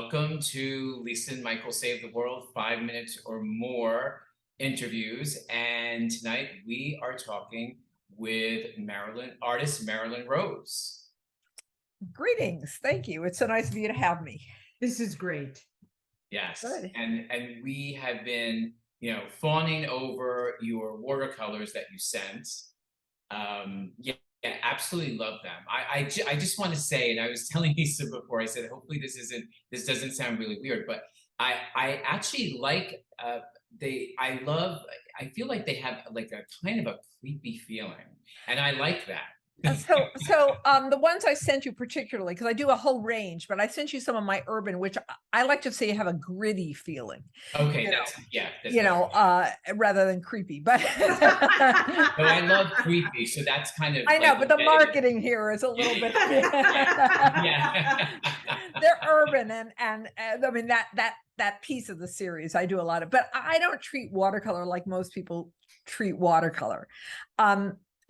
welcome to Lisa and Michael Save the World 5 minutes or more interviews. And tonight we are talking with artist Marilyn Rose. Greetings. Thank you. It's so nice of you to have me. This is great. Yes. Good. And we have been, fawning over your watercolors that you sent. Yeah, absolutely love them. I just want to say, and I was telling Lisa before, I said, hopefully this doesn't sound really weird, but I actually like, I feel like they have like a kind of a creepy feeling, and I like that. The ones I sent you particularly, because I do a whole range, but I sent you some of my urban, which I like to say have a gritty feeling. Okay, rather than creepy. But no, I love creepy, so that's kind of. I know, but the marketing here is a little bit. Yeah. They're urban, and I mean that piece of the series I do a lot of, but I don't treat watercolor like most people treat watercolor.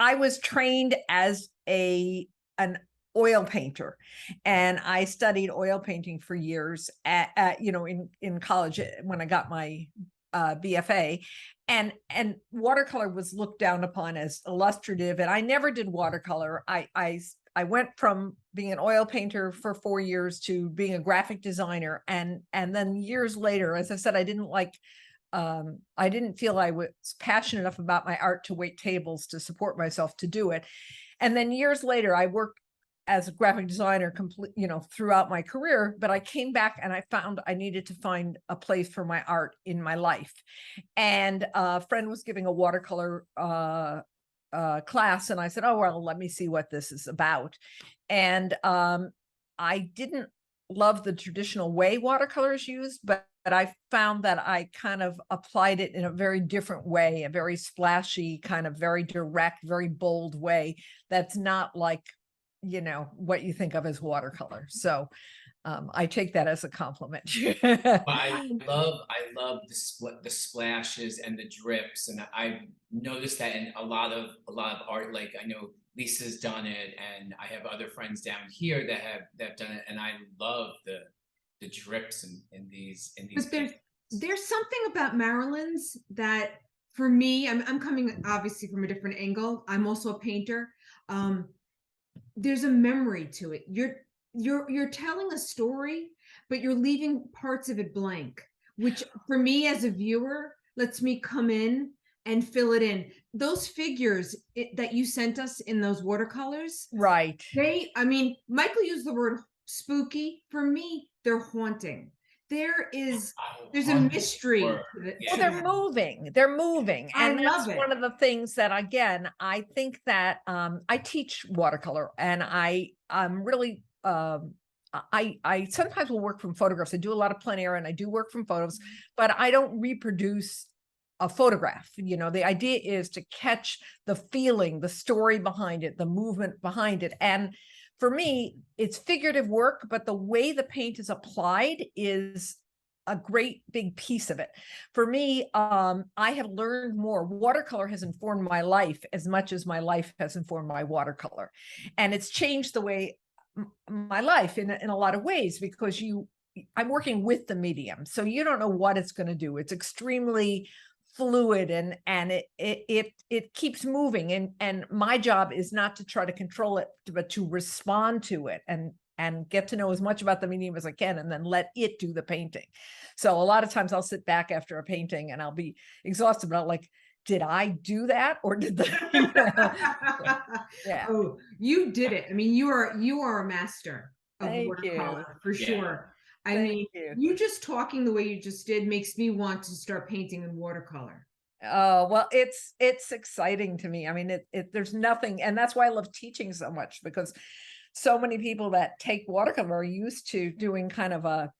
I was trained as an oil painter, and I studied oil painting for years in college when I got my BFA, and watercolor was looked down upon as illustrative, and I never did watercolor. I went from being an oil painter for 4 years to being a graphic designer, and then years later, as I said, I didn't feel I was passionate enough about my art to wait tables to support myself to do it. And then years later, I worked as a graphic designer throughout my career, but I came back and I found I needed to find a place for my art in my life. And a friend was giving a watercolor class, and I said, oh, well, let me see what this is about. And I didn't love the traditional way watercolor is used, but I found that I kind of applied it in a very different way, a very splashy, kind of very direct, very bold way that's not like, what you think of as watercolor. So I take that as a compliment. I love the splashes and the drips, and I noticed that in a lot of art. Like I know Lisa's done it, and I have other friends down here that have done it, and I love the drips in these. But there's something about Marilyn's that, for me, I'm coming obviously from a different angle. I'm also a painter. There's a memory to it. You're telling a story, but you're leaving parts of it blank, which for me as a viewer lets me come in and fill it in. Those figures that you sent us in those watercolors, right? Michael used the word spooky. For me, they're haunting. There's a mystery. Well, they're moving. And that's one of the things that, again, I think that I teach watercolor, and I'm really, I sometimes will work from photographs. I do a lot of plein air and I do work from photos, but I don't reproduce a photograph. The idea is to catch the feeling, the story behind it, the movement behind it. And for me, it's figurative work, but the way the paint is applied is a great big piece of it. For me, I have learned more. Watercolor has informed my life as much as my life has informed my watercolor. And it's changed the way my life in a lot of ways, because I'm working with the medium. So you don't know what it's going to do. It's extremely fluid, and it keeps moving, and my job is not to try to control it, but to respond to it and get to know as much about the medium as I can, and then let it do the painting. So a lot of times I'll sit back after a painting and I'll be exhausted, but like, did I do that, or did yeah. Oh, you did it. I mean, you are a master of watercolor for sure. I mean, you just talking the way you just did makes me want to start painting in watercolor. Oh, well, it's exciting to me. I mean, there's nothing, and that's why I love teaching so much, because so many people that take watercolor are used to doing kind of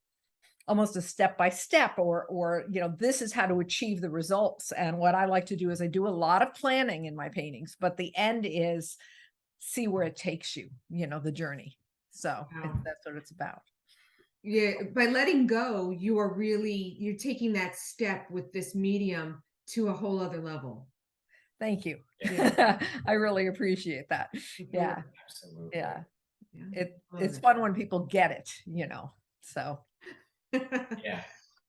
almost a step-by-step, or this is how to achieve the results. And what I like to do is I do a lot of planning in my paintings, but the end is see where it takes you, the journey. So that's what it's about. Yeah, by letting go, you're taking that step with this medium to a whole other level. Thank you. Yeah. I really appreciate that. Yeah. Absolutely. Yeah. It's fun when people get it, so. Yeah.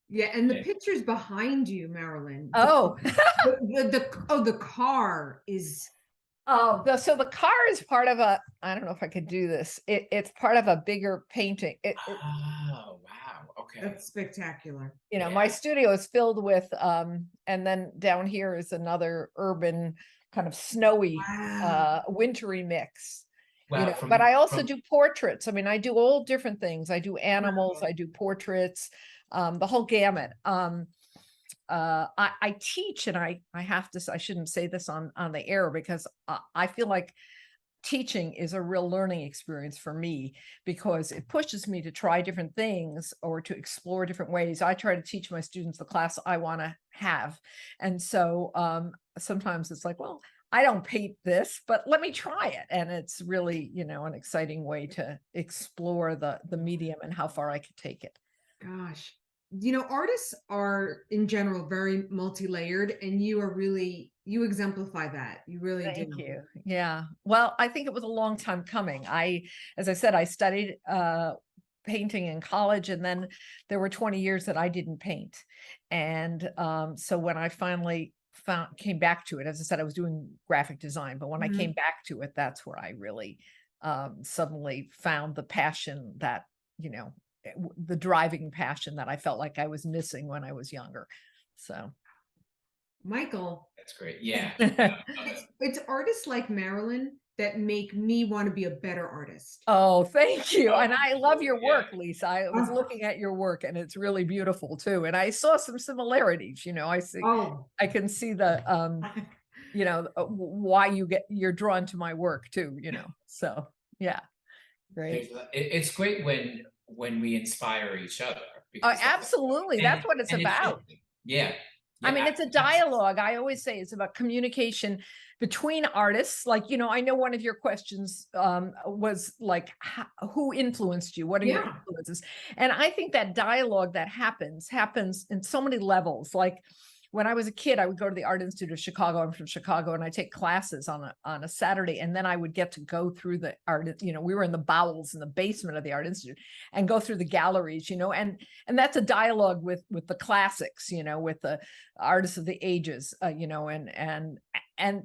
Yeah, and the Yeah. pictures behind you, Marilyn. Oh. The car is Oh, so the car is part of a, I don't know if I could do this. It's part of a bigger painting. Oh, wow. Okay. that's spectacular. You know, Yeah. my studio is filled with, and then down here is another urban kind of snowy, Wow. wintry mix. You Wow. know, but I also From do portraits. I mean, I do all different things. I do animals, Wow. I do portraits, the whole gamut. I teach, and I have to, I shouldn't say this on the air because I feel like teaching is a real learning experience for me because it pushes me to try different things or to explore different ways. I try to teach my students the class I want to have. And so sometimes it's like, well, I don't paint this, but let me try it. And it's really, you know, an exciting way to explore the medium and how far I could take it. Gosh. Artists are in general very multi-layered, and you exemplify that. You really do. Thank you. Yeah. Well, I think it was a long time coming. As I said, I studied painting in college, and then there were 20 years that I didn't paint. And so when I finally came back to it, as I said, I was doing graphic design, but when I came Mhm. back to it, that's where I really suddenly found the passion that, you know, the driving passion that I felt like I was missing when I was younger. So Michael, That's great. Yeah. it's artists like Marilyn that make me want to be a better artist. Oh, thank you. Oh, And I love your yeah. work, Lisa. I was Oh, looking at your work and it's really beautiful too. And I saw some similarities, you know, oh. I can see the you know, why you're drawn to my work too, you know. So, yeah, great. It's great when we inspire each other Oh, because absolutely. That's what it's and it should about. be. Yeah. I Yeah. mean, it's a dialogue. I always say it's about communication between artists. Like, you know, I know one of your questions was like, who influenced you? What are your Yeah. influences? And I think that dialogue that happens in so many levels. Like when I was a kid, I would go to the Art Institute of Chicago. I'm from Chicago, and I take classes on a Saturday, and then I would get to go through the art. You know, we were in the bowels in the basement of the Art Institute, and go through the galleries. You know, and that's a dialogue with the classics. You know, with the artists of the ages. You know, and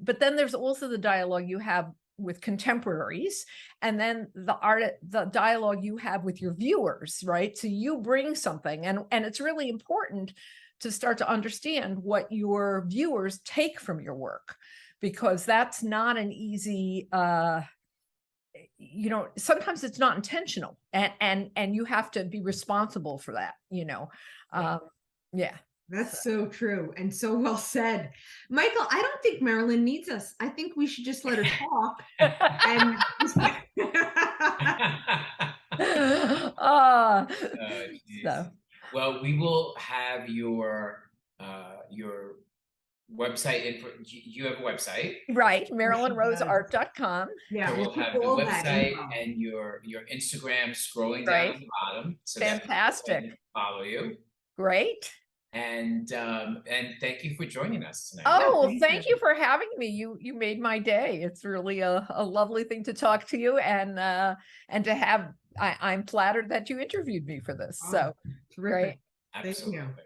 but then there's also the dialogue you have with contemporaries, and then the dialogue you have with your viewers, right? So you bring something, and it's really important to start to understand what your viewers take from your work, because that's not an easy you know, sometimes it's not intentional, and you have to be responsible for that, you know. Yeah. That's so true and so well said. Michael, I don't think Marilyn needs us. I think we should just let her talk and uh, Geez. so Well, we will have your website info. You have a website. right, she does. MarilynRoseArt.com. Yeah, So we'll we'll keep have the all that website info. and your Instagram scrolling down Right. at the bottom so that people Fantastic. can follow you. Great. And thank you for joining us tonight. Yeah, Oh, well, thank thank you. you for having me. You made my day. It's really a lovely thing to talk to you, and to have I'm flattered that you interviewed me for this. Oh, So terrific. great. Thank you. Absolutely.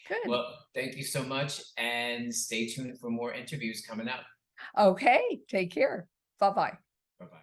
Good. Well, thank you so much, and stay tuned for more interviews coming up. Okay. Take care. Bye-bye. Bye bye.